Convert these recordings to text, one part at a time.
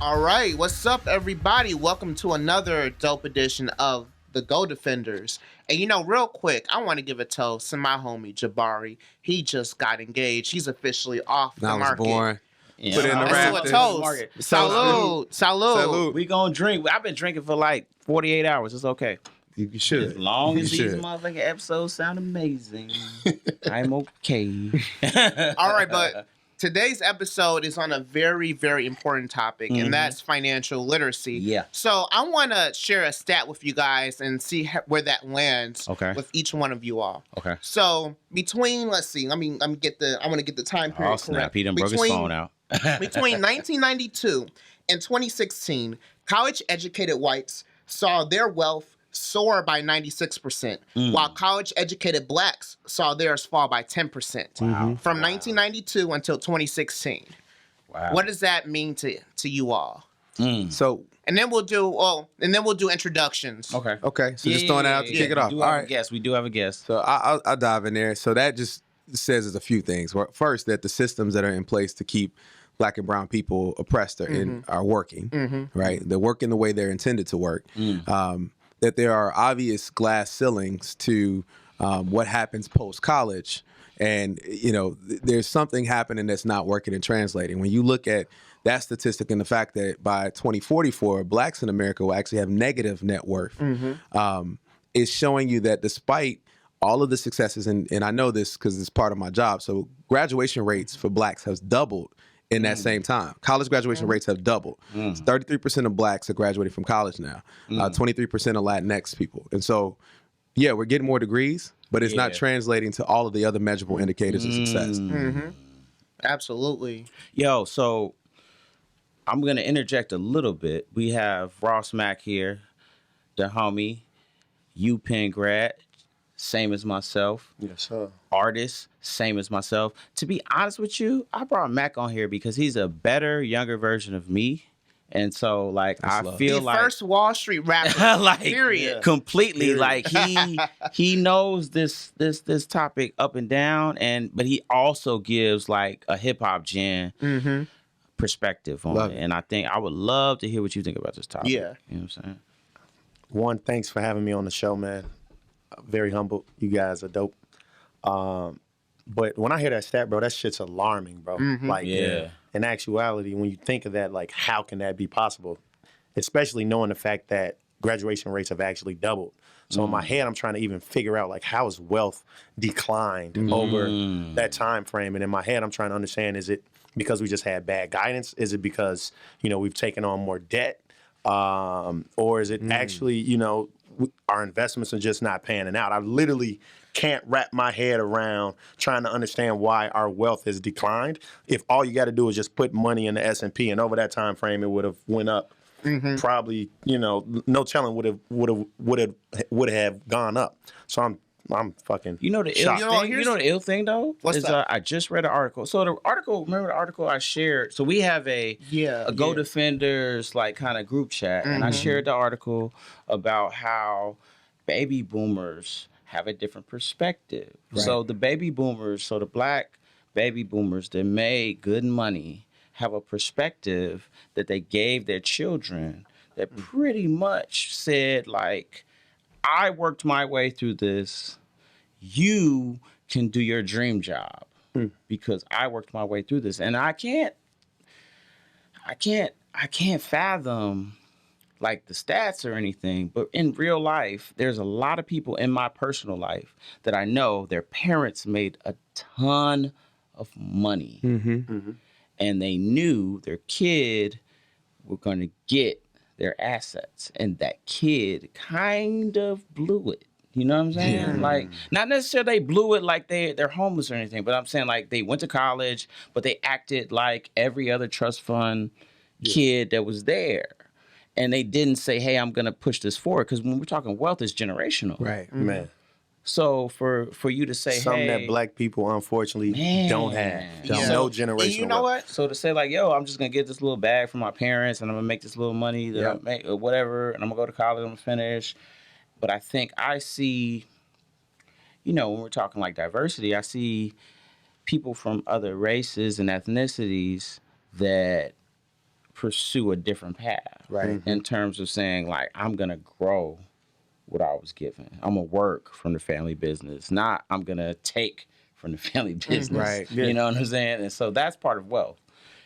All right, what's up, everybody? Welcome to another dope edition of the Go Defenders. And real quick, I want to give a toast to my homie Jabari. He just got engaged. He's officially off the I was market. born. Yeah, Put it in the Let's do a rafters. toast. Salute. Salute. We gonna drink. I've been drinking for like 48 hours. It's okay. You should. As long as You these should. motherfucking episodes sound amazing, I'm okay. All right, but today's episode is on a very, very important topic, and that's financial literacy. Yeah. So I want to share a stat with you guys and see where that lands with each one of you all. Okay. So between, let's see, I want to get the time period Oh snap! correct. He done broke his phone out. Between 1992 and 2016, college-educated whites saw their wealth soar by 96%, while college-educated blacks saw theirs fall by 10%. Wow. From 1992 until 2016. Wow. What does that mean to you all? So, And then we'll do introductions. Okay. so just throwing that out to kick it off. We do All have a right. guest. We do have a guest. So I'll dive in there. So that just says a few things. First, that the systems that are in place to keep Black and brown people oppressed are working, right? They're working the way they're intended to work. That there are obvious glass ceilings to what happens post-college. And, there's something happening that's not working and translating. When you look at that statistic and the fact that by 2044, blacks in America will actually have negative net worth, is showing you that despite all of the successes, and I know this because it's part of my job, so graduation rates for blacks has doubled in that same time. College graduation rates have doubled. 33% of blacks are graduating from college now. 23% of Latinx people. And so, yeah, we're getting more degrees, but it's not translating to all of the other measurable indicators of success. Absolutely. Yo, so I'm gonna interject a little bit. We have Ross Mack here, the homie, UPenn grad, same as myself. Yes, sir. Artist, same as myself. To be honest with you, I brought Mac on here because he's a better, younger version of me. And so, like, I feel The like first Wall Street rapper, like period. completely Period. like he knows this topic up and down, but he also gives like a hip hop gen perspective on Love it. it. And I think I would love to hear what you think about this topic. Yeah. You know what I'm saying? One, thanks for having me on the show, man. Very humble. You guys are dope. But when I hear that stat, bro, that shit's alarming, bro. Like, Yeah. in actuality, when you think of that, like, how can that be possible? Especially knowing the fact that graduation rates have actually doubled. So in my head, I'm trying to even figure out, like, how has wealth declined over that time frame? And in my head, I'm trying to understand, is it because we just had bad guidance? Is it because, we've taken on more debt? Or is it actually, our investments are just not panning out? I literally can't wrap my head around trying to understand why our wealth has declined. If all you got to do is just put money in the S&P, and over that time frame, it would have went up. Probably, no telling would have gone up. So I'm fucking. You know the ill shocked. thing. You know the ill thing though. What's that? I just read an article. So the article. Remember the article I shared. So we have a Go Defenders like kind of group chat, and I shared the article about how baby boomers have a different perspective. Right. So the baby boomers, so the black baby boomers that made good money, have a perspective that they gave their children that pretty much said like, I worked my way through this. You can do your dream job because I worked my way through this. And I can't fathom like the stats or anything, but in real life, there's a lot of people in my personal life that I know their parents made a ton of money and they knew their kid were going to get their assets, and that kid kind of blew it. You know what I'm saying? Yeah. Like, not necessarily they blew it like they're homeless or anything, but I'm saying like they went to college, but they acted like every other trust fund kid that was there. And they didn't say, hey, I'm going to push this forward. Because when we're talking wealth, it's generational. Right. Man. So for you to say, Something hey, that black people unfortunately don't have. Yeah. No And generational. you know what? so to say like, yo, I'm just going to get this little bag from my parents and I'm going to make this little money that I make or whatever. And I'm going to go to college, I'm going to finish. But I think I see, when we're talking like diversity, I see people from other races and ethnicities that pursue a different path. Right. In terms of saying, like, I'm going to grow what I was given. I'm going to work from the family business, not I'm going to take from the family business. Right. You know what I'm saying? And so that's part of wealth.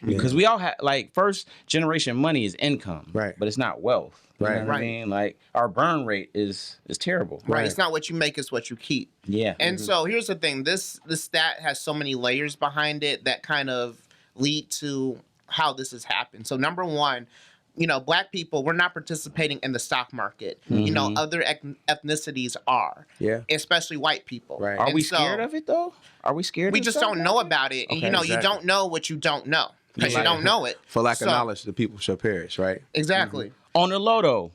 Because we all have, like, first generation money is income, Right. but it's not wealth. You know what I mean? Like, our burn rate is terrible. Right. It's not what you make, it's what you keep. Yeah. And so here's the thing. This stat has so many layers behind it that kind of lead to how this has happened. So number one, you know, Black people, we're not participating in the stock market. You know, other ethnicities are. Yeah. Especially white people. Right. Are And we so scared of it, though? Are we scared we of just stuff don't like know that? about it. And, Okay. you know, you Exactly. don't know what you don't know because you Right. don't know it. For lack of So- knowledge, the people shall perish, right? Exactly. On the low, though,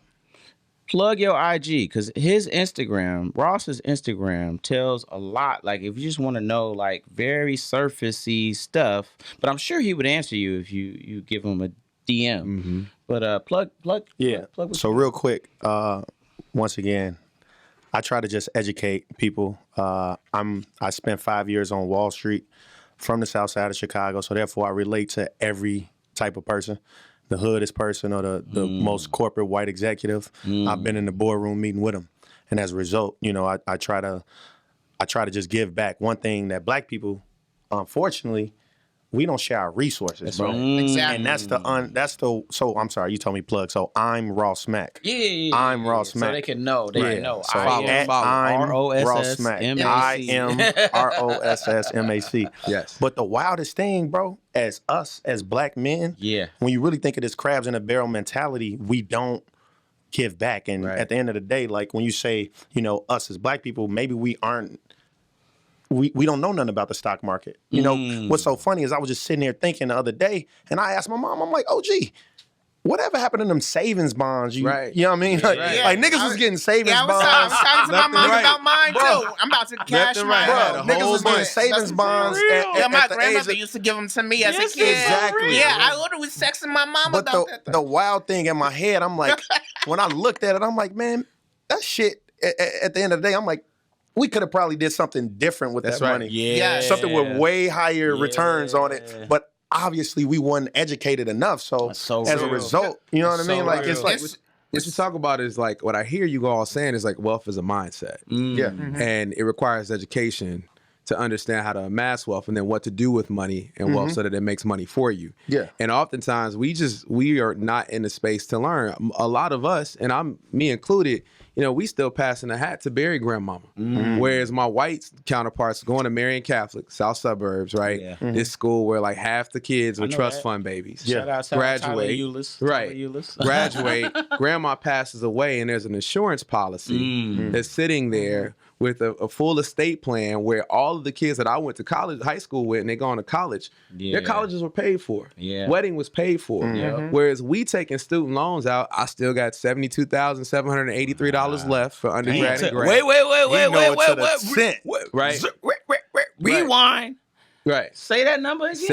plug your IG, because his Instagram, Ross's Instagram, tells a lot. Like, if you just want to know, like, very surfacey stuff, but I'm sure he would answer you if you give him a DM. But plug. Yeah. Plug So real quick, once again, I try to just educate people. I spent 5 years on Wall Street from the South Side of Chicago, so therefore I relate to every type of person. The hoodest person or the most corporate white executive. I've been in the boardroom meeting with them, and as a result, you know, I try to just give back. One thing that Black people, unfortunately, we don't share our resources, bro. Exactly. And that's the so I'm sorry, you told me plug. So I'm Ross Mack. Yeah. I'm Ross So Mack. they can know. They can know. So I am I'm ROSS Ross Mack. MAC. I am ROSSMAC. Yes. But the wildest thing, bro, as us as Black men, Yeah. when you really think of this crabs in a barrel mentality, we don't give back. And Right. at the end of the day, like when you say, you know, us as Black people, maybe we aren't. We don't know nothing about the stock market. You know, what's so funny is I was just sitting there thinking the other day, and I asked my mom, I'm like, oh, gee, whatever happened to them savings bonds? You know what I mean? Like, right. like niggas was getting savings Yeah, I was bonds. talking to my Left and mom right. about mine Bro. too. I'm about to cash and mine. right. Bro, Had a niggas whole was getting bunch. savings bonds. Yeah, my at the age grandmother of- used to give them to me as Yes, a kid. exactly. Yeah, I literally was texting my mom But about that. the wild thing in my head, I'm like, when I looked at it, I'm like, man, that shit. At the end of the day, I'm like, we could have probably did something different with That's that right. money. Yeah. Something with way higher returns on Yeah. it. But obviously, we weren't educated enough. So, That's so as a real. result, you know what I That's mean? so Like real. it's like What you talk about is like what I hear you all saying is like wealth is a mindset. yeah. And it requires education to understand how to amass wealth and then what to do with money and wealth so that it makes money for you. Yeah. And oftentimes we are not in the space to learn. A lot of us, and me included, you know, we still passing the hat to bury grandmama. Whereas my white counterparts going to Marion Catholic, South Suburbs, right? Yeah. This school where like half the kids were know trust that. fund babies. Shout out Tyler Graduate. Eulis. Right. Tyler Eulis. Graduate, grandma passes away, and there's an insurance policy that's sitting there with a full estate plan where all of the kids that I went to high school with, and they gone to college, their Yeah. colleges were paid for. Yeah. Wedding was paid for. Whereas we taking student loans out, I still got $72,783 left for undergrad and grad. Wait. We know it to the cent. Right. Rewind. Right. Say that number again.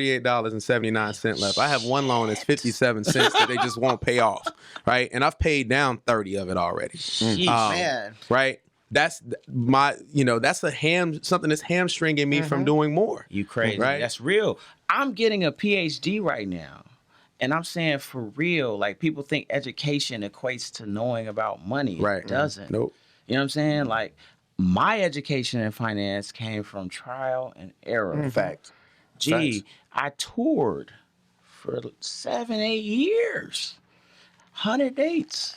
$72,738.79 left. I have one loan that's 57 cents that they just won't pay off. Right. And I've paid down 30 of it already. Man. Right. That's my, that's something that's hamstringing me from doing more. You crazy. Right? That's real. I'm getting a PhD right now. And I'm saying for real, like people think education equates to knowing about money. Right. It doesn't. Nope. You know what I'm saying? Like my education in finance came from trial and error. Fact. Gee, I toured for 7-8 years. 100 dates.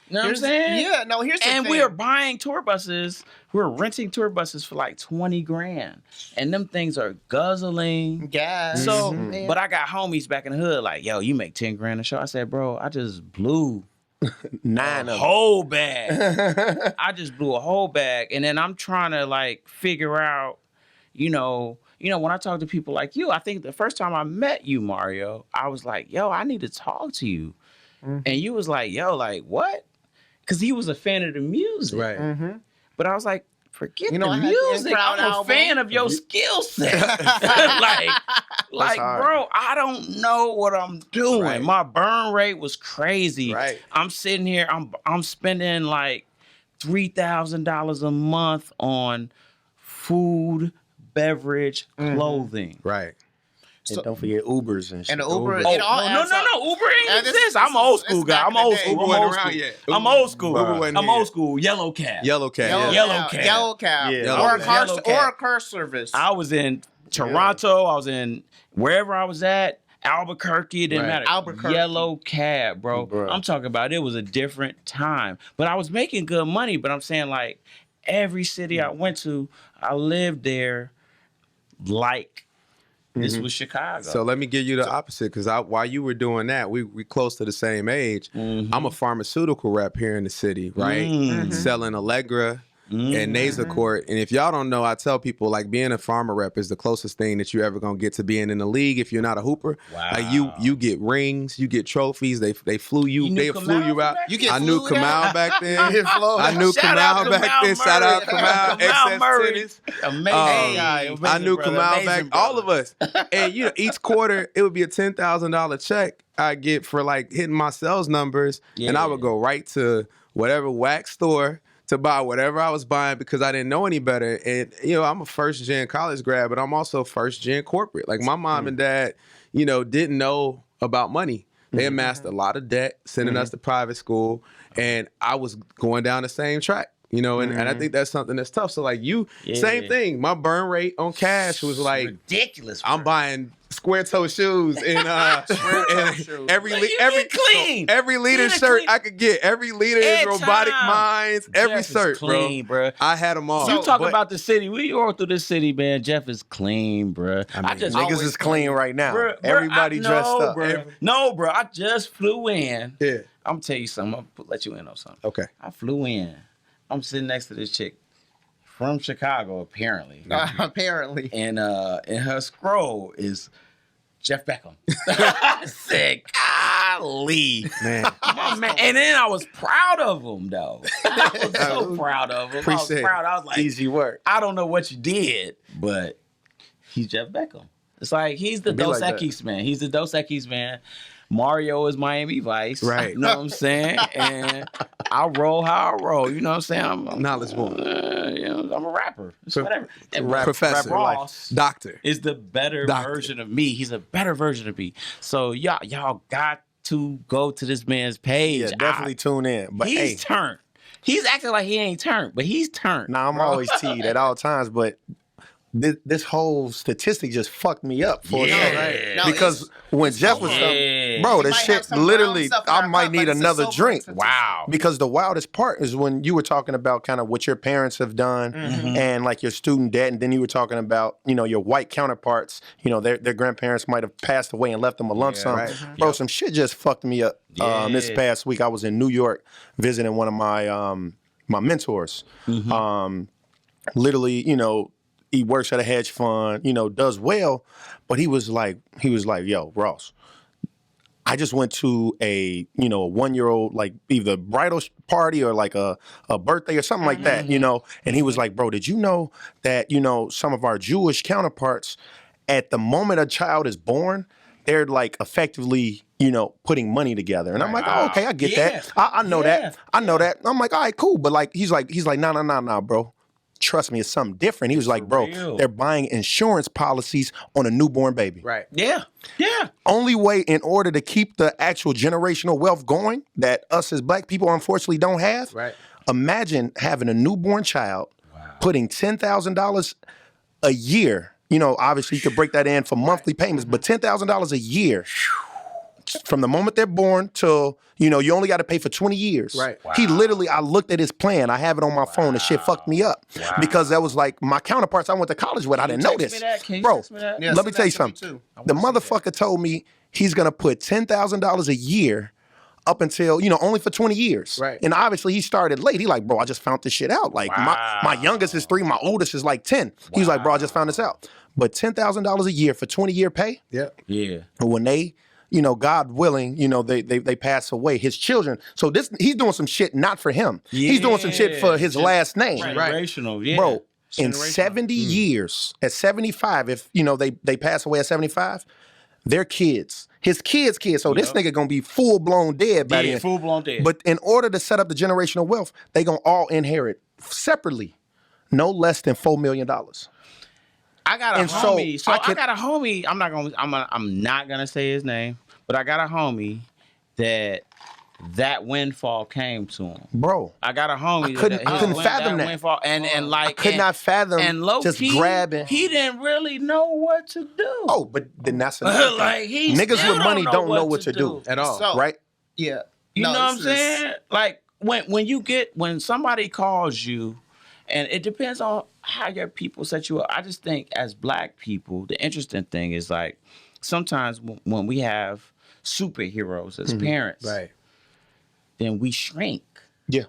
You know what I'm saying? Yeah, no, here's the And thing. we were buying tour buses. We were renting tour buses for like 20 grand. And them things are guzzling. gas. So, man. but I got homies back in the hood like, yo, you make 10 grand a show. I said, bro, I just blew 9 a of whole bag. I just blew a whole bag. And then I'm trying to like figure out, when I talk to people like you, I think the first time I met you, Mario, I was like, yo, I need to talk to you. And you was like, yo, like what? Because he was a fan of the music. Right. But I was like, forget I the had the music. In-Crowd I'm a album. fan of your skill set. like hard. bro, I don't know what I'm doing. Right. My burn rate was crazy. Right. I'm sitting here, I'm spending like $3,000 a month on food, beverage, clothing. Right. And don't forget Ubers and shit. And the Uber, Oh, it all adds up. no, Uber ain't And this- exist. this I'm old is- school this guy. back I'm in the old day. school. Uber I'm wasn't old around school. yet. I'm old school. Uber wasn't I'm here old yet. school. Yellow cab. Yellow cab. Yellow cab. Yellow cab. Yeah. Or a Yellow car, cab. or a car service. I was in Toronto. I was in wherever I was at. Albuquerque, it didn't Right. matter. Albuquerque. Yellow cab, bro. Bro. I'm talking about it was a different time. But I was making good money. But I'm saying, like, every city I went to, I lived there like this was Chicago. So let me give you the opposite, because while you were doing that, we close to the same age. I'm a pharmaceutical rep here in the city, right? Selling Allegra and Nasacort. And if y'all don't know, I tell people, like, being a pharma rep is the closest thing that you ever gonna get to being in the league if you're not a hooper. Wow. Like you get rings, you get trophies. They flew you, You knew they Kamal flew you from out. back You get I knew flew Kamal out? back then. You get flown I knew Shout out Kamal back Kamal then. Shout out Murray. Kamal. Kamal Murray. Tennis. Amazing guy. Amazing I knew brother. Kamal Amazing back, brother. all of us. And you know, each quarter it would be a $10,000 check I get for like hitting my sales numbers, and I would go right to whatever wax store to buy whatever I was buying because I didn't know any better. And you know, I'm a first gen college grad, but I'm also first gen corporate. Like my mom and dad, you know, didn't know about money. They amassed a lot of debt, sending us to private school, and I was going down the same track. You know, and I think that's something that's tough. So like same thing. My burn rate on cash was like ridiculous. I'm buying square toe shoes and every You every get clean. every leader Get shirt clean. I could get. Every leader is Every robotic time. minds. Every Jeff is shirt, clean, bro. bro. I had them all. You talk But about the city. We all through this city, man. Jeff is clean, bro. I just Niggas is clean right now. Bruh, Everybody dressed up. No, bro. I just flew in. Yeah. I'm gonna tell you something. I'm gonna let you in on something. Okay. I flew in. I'm sitting next to this chick from Chicago, apparently. Apparently. And her scroll is Jeff Beckham. I said, golly. Man. My man. And then I was proud of him, though. I was so proud of him. Appreciate it. I was like, Easy work. I don't know what you did, but he's Jeff Beckham. It's like he's the Be Dos like that. Equis man. He's the Dos Equis man. Mario is Miami Vice. Right. You know what I'm saying? And I roll how I roll. You know what I'm saying? I'm Knowledgeable. you know, I'm a rapper. It's whatever. And Professor. Rap Ross Doctor. is the better Doctor. version of me. He's a better version of me. So y'all got to go to this man's page. Yeah, definitely tune in. But He's hey, turned. He's acting like he ain't turned, but he's turned. now I'm always teed at all times, but this whole statistic just fucked me up for a Yeah. second. Right. No, Because when Jeff was Yeah. bro, You this might have shit some literally, brown stuff in I our might cup, need but it's a another silver drink. statistic. Wow. Because the wildest part is when you were talking about kind of what your parents have done and like your student debt, and then you were talking about, you know, your white counterparts, you know, their grandparents might have passed away and left them a lump sum. right. Bro, some shit just fucked me up. This Yeah. past week I was in New York visiting one of my my mentors. Literally, you know, he works at a hedge fund, you know, does well, but he was like, yo, Ross, I just went to a 1-year-old, like either bridal party or like a birthday or something like that, you know? And he was like, bro, did you know that, you know, some of our Jewish counterparts, at the moment a child is born, they're like effectively, you know, putting money together. And I'm like, oh, okay, I get that. I know that. I know that. I'm like, all right, cool. But like, he's like, nah, bro. Trust me, it's something different. He was like, bro, real. they're buying insurance policies on a newborn baby. Right. Yeah. Yeah. Only way in order to keep the actual generational wealth going that us as black people unfortunately don't have. Right. Imagine having a newborn child, putting $10,000 a year. You know, obviously you could break that in for monthly payments, but $10,000 a year from the moment they're born till, you know, you only got to pay for 20 years. Right. He literally, I looked at his plan. I have it on my phone. The shit fucked me up because that was like my counterparts I went to college with. I didn't know text this. me that? Can you Bro, text me that? Yeah, let me send tell you that to me, something. too. The motherfucker told me he's going to put $10,000 a year up until, you know, only for 20 years. Right. And obviously he started late. He like, bro, I just found this shit out. Like my youngest is 3, my oldest is like 10. He was like, bro, I just found this out. But $10,000 a year for 20-year pay, Yeah. Yeah. when they, you know, God willing, you know, they pass away, his children. So he's doing some shit not for him. He's doing some shit for his last name. Generational. Yeah. Bro, in Generational. 70 years, at 75, if, you know, they pass away at 75, their kids, his kids, so this nigga gonna be full-blown dead by then. Full blown dead. But in order to set up the generational wealth, they gonna all inherit separately no less than $4 million. I got a And so homie. So I I could- got a homie. I'm not gonna say his name, but I got a homie that windfall came to him. Bro, I got a homie. I couldn't fathom that. Windfall, and like I could not fathom and low just key, grabbing. He didn't really know what to do. Oh, but then that's another thing. Like, he Niggas still with money don't know what what to do. At all. So, Right? yeah. You No, know what I'm this is- saying? Like when somebody calls you, and it depends on how your people set you up. I just think as Black people, the interesting thing is like sometimes when we have superheroes as parents, Right. then we shrink. Yeah.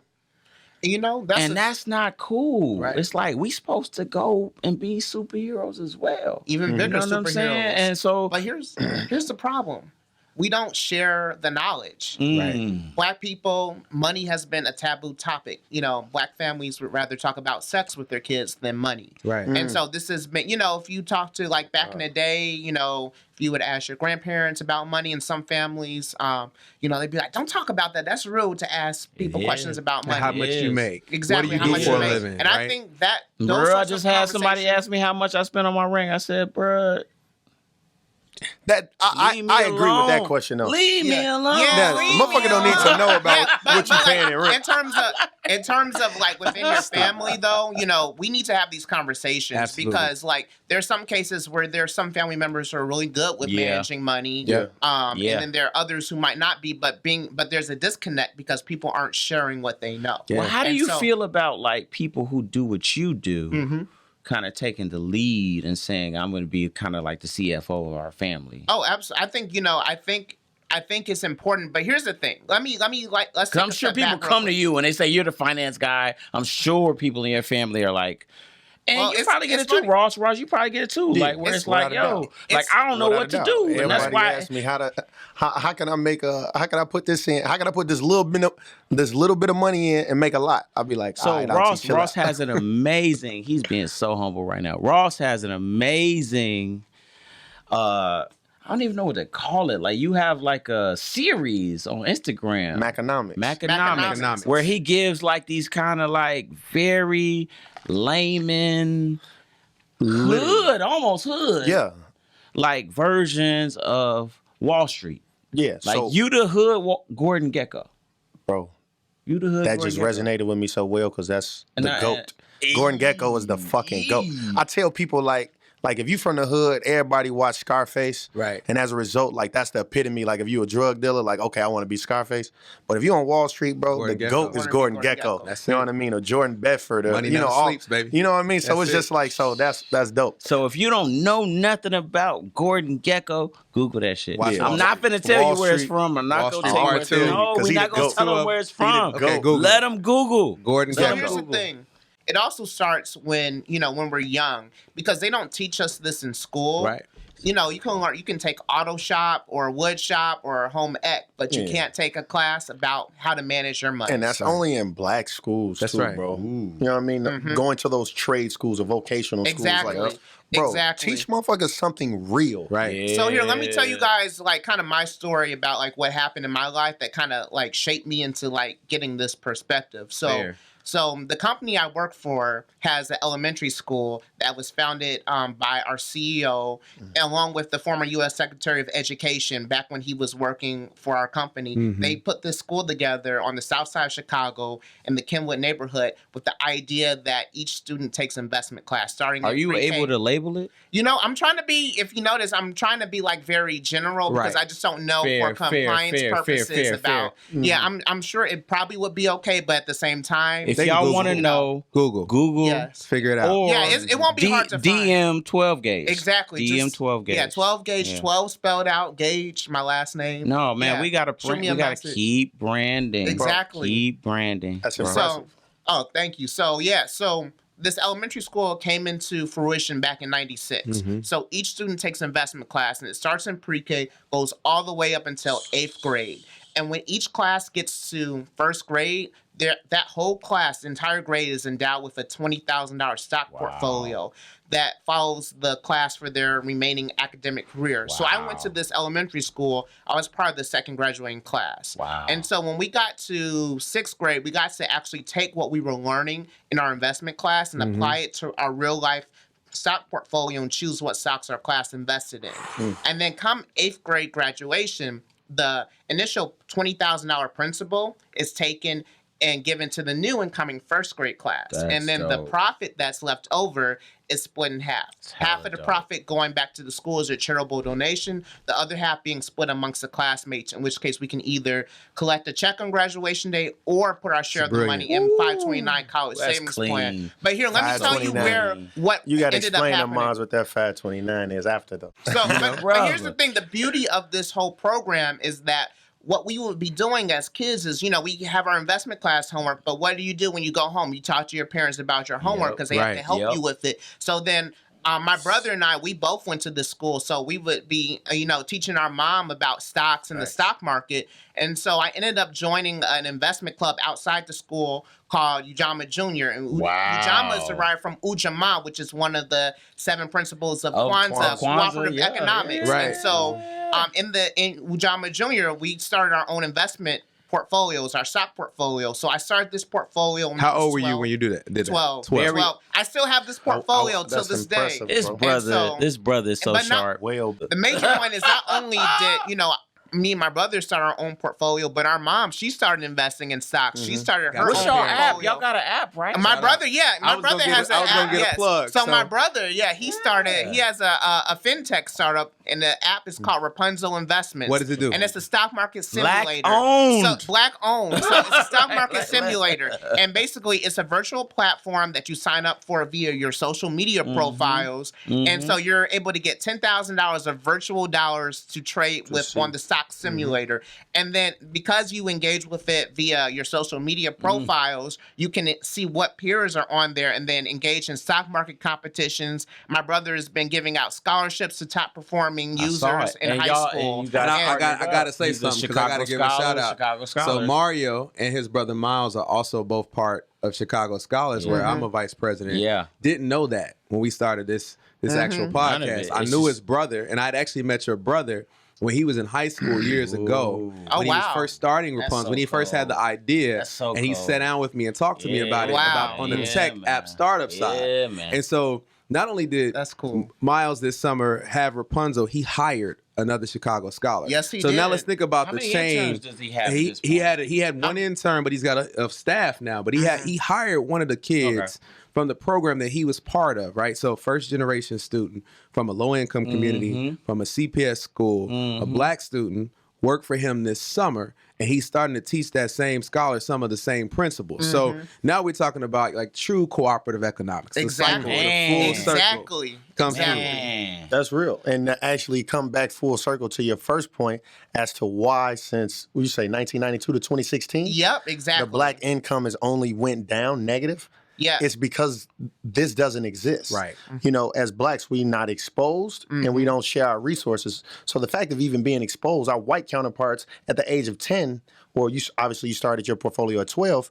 You know, That's not cool. Right. It's like we supposed to go and be superheroes as well. even bigger You know what I'm superheroes. saying? And so But here's the problem. We don't share the knowledge. mm, Black people, money has been a taboo topic. You know, Black families would rather talk about sex with their kids than money. Right. And so this has been, you know, if you talk to like back in the day, you know, if you would ask your grandparents about money in some families, you know, they'd be like, don't talk about that. That's rude to ask people Yeah. questions about And money. how much is. you make. Exactly What do how you much do for you a make. living? And right? I think that those bro, I sorts just of had somebody conversations- ask me how much I spent on my ring. I said, bro, That I leave me agree with that alone. question though. Leave me Yeah. alone. Yeah, Now, leave motherfucker me don't need to alone. know about Yeah, what you but, paying like, in rent. in terms of like within your family though, you know, we need to have these conversations Absolutely. because like there's some cases where there's some family members who are really good with Yeah. managing money. Yeah. Yeah. And then there are others who might not be, but there's a disconnect because people aren't sharing what they know. Well, how do And you so- feel about like people who do what you do, Mhm. kind of taking the lead and saying, I'm going to be kind of like the CFO of our family? Oh, absolutely. I think, you know, I think it's important, but here's the thing. Let's Because take I'm a sure step people back real come to quick. you and they say you're the finance guy. I'm sure people in your family are like, and Well, you it's- probably get it's it too, funny. Ross, you probably get it too. Yeah, Like where it's without like, a yo, doubt. like I don't know Without what a to doubt. do, and that's Everybody why. ask me how can I make how can I put this in? How can I put this little bit of money in and make a lot? I'll be like, So all right, Auntie, chill Ross out. has an amazing. He's being so humble right now. Ross has an amazing. I don't even know what to call it. Like you have like a series on Instagram, Maconomics. Maconomics. where he gives like these kind of like very layman, hood, almost hood, Yeah. like versions of Wall Street. Yeah. Like So, you the hood Gordon Gecko. bro, You the hood. that Gordon just Gekko. resonated with me so well because that's And the I- GOAT. Gordon Gecko is the fucking GOAT. I tell people like if you from the hood, everybody watch Scarface. Right. And as a result, like that's the epitome. Like if you a drug dealer, like, okay, I want to be Scarface. But if you on Wall Street, bro, Gordon the Gekko. GOAT is Gordon Gordon Gecko. Gekko. That's You know it. what I mean? Or Jordan Bedford. Or, Money you know, never all, sleeps, baby. You know what I mean? So That's it's just it. like, so that's dope. So if you don't know nothing about Gordon Gecko, Google that shit. Watch I'm Wall not finna tell Wall you where it's Street- from. I'm Wall not gonna Street tell you Part where it's from. Two. No, 'Cause we're he not the gonna GOAT. tell them where it's from. Okay, Google. Let them Google. Gordon So Gekko. here's the thing. It also starts when we're young because they don't teach us this in school. Right. You know, you can take auto shop or wood shop or home ec, but you Yeah. can't take a class about how to manage your money. And that's only in black schools, That's too, right. bro. Ooh. You know what I mean? Going to those trade schools or vocational Exactly. schools. Like, bro, Exactly. teach motherfuckers something real. Right. So here, let me tell you guys like kind of my story about like what happened in my life that kind of like shaped me into like getting this perspective. Fair. So the company I work for has an elementary school that was founded by our CEO, along with the former U.S. Secretary of Education back when he was working for our company. They put this school together on the south side of Chicago in the Kenwood neighborhood with the idea that each student takes investment class starting Are in you pre-K. able to label it? You know, I'm trying to be, if you notice, I'm trying to be like very general because Right. I just don't know Fair, for compliance fair, purposes fair. about. Yeah, I'm sure it probably would be okay, but at the same time, If They can y'all Google want to it. know, Google. Google. yes. Figure it out. Or Yeah, it won't be hard to find. DM 12 gauge. Exactly. DM just- 12 gauge. Yeah, 12 gauge, Yeah. 12 spelled out, Gage, my last name. No, man, Yeah. we gotta Shoot me a we gotta message. keep branding. bro. Exactly. Keep branding. That's bro. impressive. Oh, thank you. So this elementary school came into fruition back in 96. So each student takes investment class and it starts in pre-K, goes all the way up until 8th grade. And when each class gets to first grade, that whole class, the entire grade is endowed with a $20,000 stock portfolio that follows the class for their remaining academic career. So I went to this elementary school. I was part of the second graduating class. Wow. And so when we got to 6th grade, we got to actually take what we were learning in our investment class and apply it to our real life stock portfolio and choose what stocks our class invested in. And then come 8th grade graduation, the initial $20,000 principal is taken and given to the new incoming 1st grade class. That's and then the dope. profit that's left over is split in half. Half hella of the dope. profit going back to the school as a charitable donation, the other half being split amongst the classmates, in which case we can either collect a check on graduation day or put our share of the money in 529 college That's savings clean. plan. But here, let me tell you 529. what You got to ended up explain to happening. moms what that 529 is after though. So, but here's the Brother. thing: the beauty of this whole program is that what we would be doing as kids is, we have our investment class homework, but what do you do when you go home? You talk to your parents about your homework Yep. because they have to Right. help Yep. you with it. So then. My brother and I, we both went to this school, so we would be, teaching our mom about stocks and the stock market. And so I ended up joining an investment club outside the school called Ujama Junior. And Wow. Ujama is derived from Ujamaa, which is one of the 7 principles of Oh, Kwanzaa, Kwanzaa, cooperative yeah, economics. yeah. And so in Ujama Junior, we started our own investment portfolios, our stock portfolio. So I started this portfolio. When I How was old were you 12. when you did that? 12. 12. 12. I still have this portfolio till that's this day. impressive. This bro. brother, so- this brother is so but not- sharp. Well, The major point is not only did, me and my brother started our own portfolio, but our mom, she started investing in stocks. She started her What's own y'all portfolio. app? Y'all got an app, right? And my Shout brother, out. my brother has an I was gonna app. get a Yes. plug, So my so- brother, he started. He has a fintech startup, and the app is called Rapunzel Investments. What does it do? And it's a stock market Black simulator. owned. So black owned. So it's a stock market simulator, and basically it's a virtual platform that you sign up for via your social media profiles, and so you're able to get $10,000 of virtual dollars to trade with on the stock simulator, and then because you engage with it via your social media profiles, you can see what peers are on there and then engage in stock market competitions. My brother has been giving out scholarships to top performing I saw users it. in And high y'all- school. and you guys I got to say He's a something because I got to give a shout out. Chicago So Scholars. Mario and his brother Miles are also both part of Chicago Scholars, where I'm a vice president. Yeah. Didn't know that when we started this actual None of podcast. it. I It's knew just- his brother, and I'd actually met your brother when he was in high school years ago. Oh, When he was wow. first starting That's Rapunzel, so when he first had the cool. idea, That's so and he cool. sat down with me and talked to me about it, Wow. about on the Yeah, tech man. app startup side. Yeah, man. And so not only did That's cool. Miles this summer have Rapunzel, he hired another Chicago Scholar. Yes, he so now did. let's think about How the many change. interns does he have at He this he point? had one intern, but he's got a staff now. But he hired one of the kids from the program that he was part of, right? So first generation student from a low income community, from a CPS school, a black student, worked for him this summer, and he's starting to teach that same scholar some of the same principles. So now we're talking about like true cooperative economics. The cycle, Exactly. the full circle Exactly. comes through. Man. that's real. And to actually come back full circle to your first point as to why since, what you say, 1992 to 2016? Yep, exactly. The black income has only went down negative. Yeah. It's because this doesn't exist. Right. As blacks, we not exposed and we don't share our resources. So the fact of even being exposed, our white counterparts at the age of 10, or obviously you started your portfolio at 12.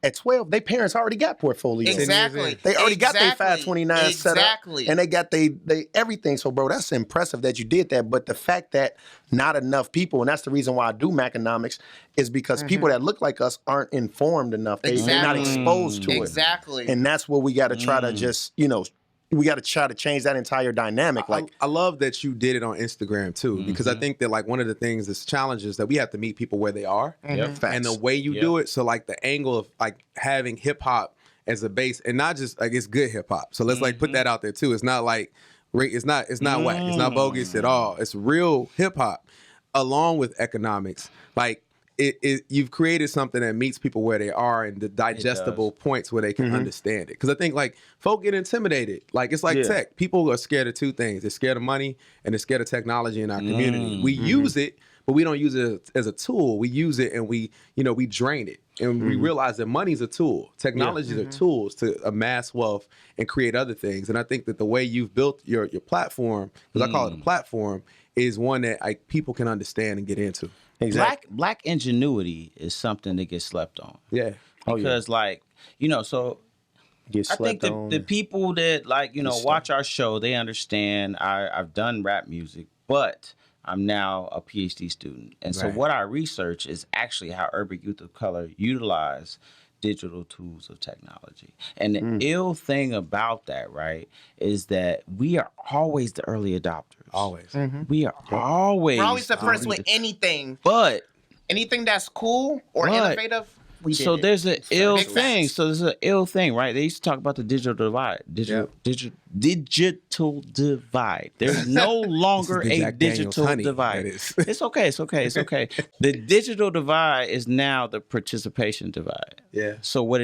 At 12, their parents already got portfolios. Exactly. They already got their Exactly. 529 set up. Exactly. And they got they everything. So, bro, that's impressive that you did that. But the fact that not enough people, and that's the reason why I do Maconomics, is because people that look like us aren't informed enough. They're not Exactly. exposed to it. Exactly. And that's what we got to try to just, we got to try to change that entire dynamic. Like, I love that you did it on Instagram too, because I think that like one of the things that's challenges that we have to meet people where they are, Yep. and the way you do it. So like the angle of like having hip hop as a base, and not just like it's good hip hop. So let's like put that out there too. It's not like it's not whack. It's not bogus at all. It's real hip hop, along with economics. Like you've created something that meets people where they are and the digestible points where they can understand it. Because I think like folk get intimidated. Like it's like tech. People are scared of two things. They're scared of money and they're scared of technology in our community. We use it, but we don't use it as a tool. We use it and we drain it. And we realize that money's a tool. Technologies are tools to amass wealth and create other things. And I think that the way you've built your platform, because I call it a platform, is one that like people can understand and get into. Black ingenuity is something that gets slept on. Yeah. Because so get I think slept on. the people that watch our show, they understand I've done rap music, but I'm now a PhD student. And so Right. what I research is actually how urban youth of color utilize digital tools of technology. And the ill thing about that, right, is that we are always the early adopters. Always. We are always We're always the first early with anything. But Anything that's cool or innovative, we did so it. there's an ill Big thing. facts. So there's an ill thing, right? They used to talk about the digital divide. Digital divide. There's no longer the a Jack Daniel's digital honey, divide. that is. It's okay. It's okay. It's okay. The digital divide is now the participation divide. Yeah. So what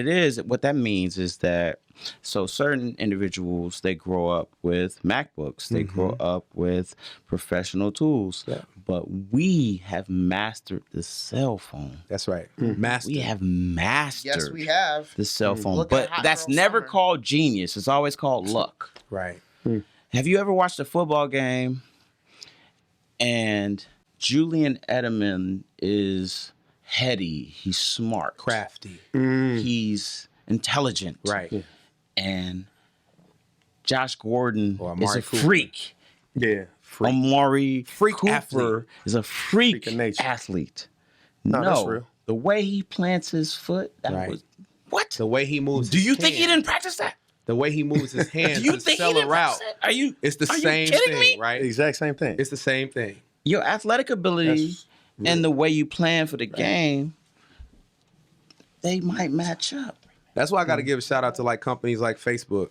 that means is that certain individuals, they grow up with MacBooks, they grow up with professional tools, but we have mastered the cell phone. That's right. Master. We have mastered Yes, we have. the cell phone, Look but at Hot that's Girl never Summer. called genius. It's always called luck. Right. Have you ever watched a football game and Julian Edelman is heady, he's smart, Crafty. he's intelligent, Right. and Josh Gordon Or is Amari a Cooper. freak. Yeah. Amari Freak Cooper athlete. is a freak of nature. athlete. No, that's real. The way he plants his foot, that Right. was what? The way he moves. Do you think he didn't practice that? The way he moves his hands Do you to think he sell didn't a route. practice that? Are you? It's the are you same kidding thing, me? right? Exact same thing. It's the same thing. Your athletic ability and the way you plan for the game, they might match up. That's why I got to give a shout out to like companies like Facebook,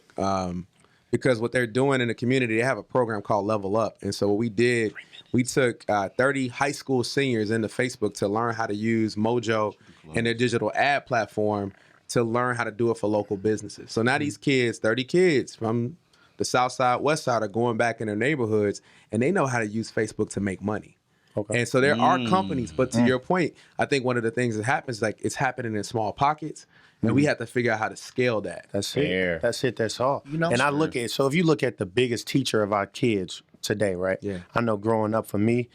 because what they're doing in the community, they have a program called Level Up. And so what we did, we took 30 high school seniors into Facebook to learn how to use Mojo and their digital ad platform to learn how to do it for local businesses. So now these kids, 30 kids from the South Side, West Side, are going back in their neighborhoods and they know how to use Facebook to make money. Okay. And so there are companies, but to your point, I think one of the things that happens, like it's happening in small pockets, and we have to figure out how to scale that. That's Fair. it. That's it. That's all. You know, and I sure. look at, so if you look at the biggest teacher of our kids today, right? Yeah. I know growing up for me,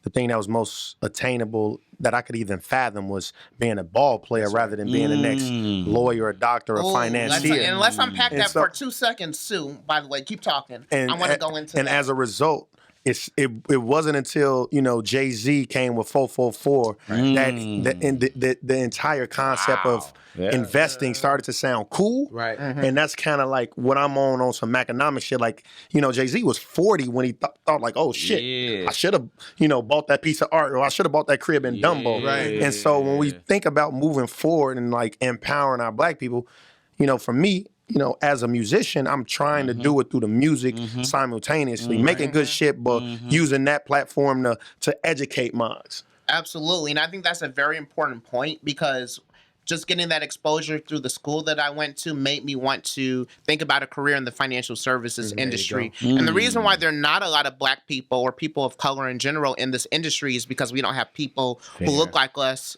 the thing that was most attainable that I could even fathom was being a ball player rather than being the next lawyer, or doctor, or Ooh, financier. and let's unpack And that so- for 2 seconds, too. By the way, keep talking. I want to go into and that. as a result, it wasn't until Jay-Z came with 444 that the entire concept of investing started to sound cool. Right. And that's kind of like what I'm on some economic shit. Like, Jay-Z was 40 when he thought like, oh shit, Yeah. I should have, bought that piece of art, or I should have bought that crib in Dumbo. Right. And so when we think about moving forward and like empowering our black people, for me, as a musician, I'm trying to do it through the music simultaneously, making good shit, but using that platform to educate mods. Absolutely. And I think that's a very important point because just getting that exposure through the school that I went to made me want to think about a career in the financial services industry. And the reason why there are not a lot of black people or people of color in general in this industry is because we don't have people who look like us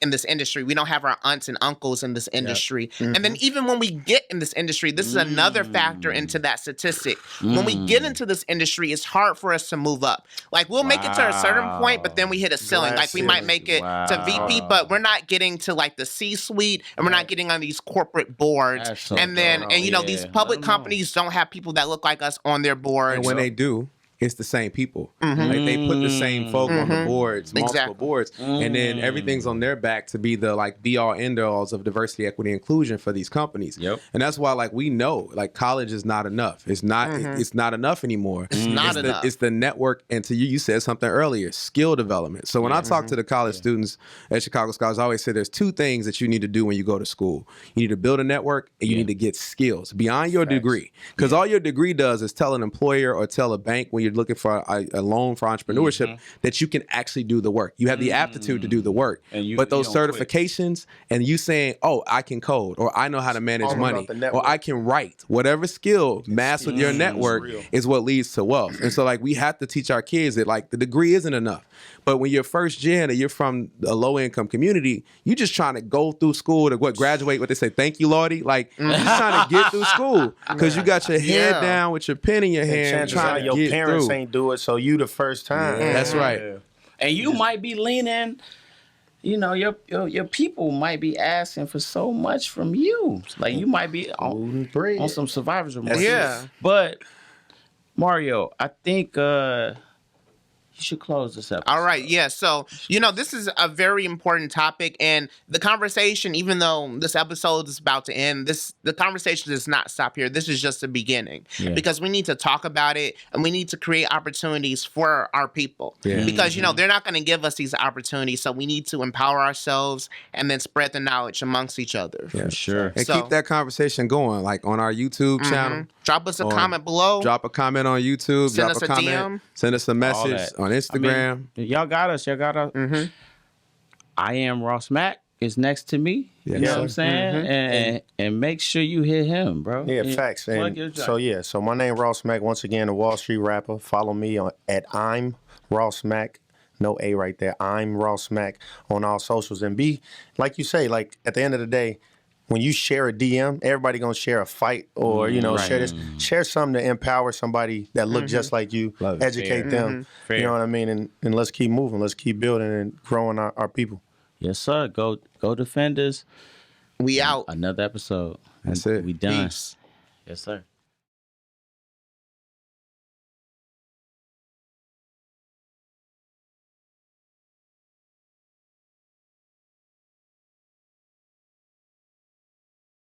in this industry. We don't have our aunts and uncles in this industry. And then even when we get in this industry, this is another factor into that statistic. When we get into this industry, it's hard for us to move up. Like we'll make it to a certain point, but then we hit a ceiling. Like we might make it to VP, but we're not getting to like the C-suite and we're not getting on these corporate boards. That's so And then, dope. and these public companies don't have people that look like us on their boards. And when they do, it's the same people. Like they put the same folk on the boards, multiple Exactly. boards, and then everything's on their back to be the like be all end alls of diversity, equity, inclusion for these companies. Yep. And that's why like we know like college is not enough. It's not. It's not enough anymore. It's not enough. It's the network. And to you said something earlier, skill development. So when I talk to the college students at Chicago Scholars, I always say there's 2 things that you need to do when you go to school. You need to build a network, and you need to get skills beyond your degree. Because all your degree does is tell an employer or tell a bank when you're looking for a loan for entrepreneurship that you can actually do the work. You have the aptitude to do the work. And but those you don't quit. certifications and you saying, oh, I can code or I know how to manage all money about the network. or I can write. Whatever skill mass with your network is what leads to wealth. And so like we have to teach our kids that like the degree isn't enough. But when you're first gen or you're from a low income community, you just trying to go through school to graduate, what they say, thank you, Lordy. Like you're just trying to get through school because you got your head down with your pen in your hand Chances are trying to your get parents through. ain't do it, so you the first time. That's right. And you might be leaning, your people might be asking for so much from you. Like you might be on some survivor's remorse. Yeah. But Mario, I think you should close this episode. All right, yeah. So, this is a very important topic, and the conversation, even though this episode is about to end, the conversation does not stop here. This is just the beginning, because we need to talk about it, and we need to create opportunities for our people. Yeah. Because, they're not going to give us these opportunities, so we need to empower ourselves and then spread the knowledge amongst each other. Yeah. For sure. And So- keep that conversation going, like on our YouTube channel. Drop us a comment below. Drop a comment on YouTube. Send drop us a comment. DM. Send us a All message that. on Instagram. Y'all got us. I am Ross Mack is next to me. Yes, You know what I'm sir. saying? And make sure you hit him, bro. Yeah, And facts. plug your And joint. so my name Ross Mack, once again, a Wall Street rapper. Follow me at I'm Ross Mack. No A right there. I'm Ross Mack on all socials. And be, like you say, like at the end of the day, when you share a DM, everybody gonna share a fight or, share this. Share something to empower somebody that look just like you, Love it. educate them. Fair. You know what I mean? And let's keep moving. Let's keep building and growing our people. Yes, sir. Go Defenders. We out. Another episode. That's it. We done. Peace. Yes, sir.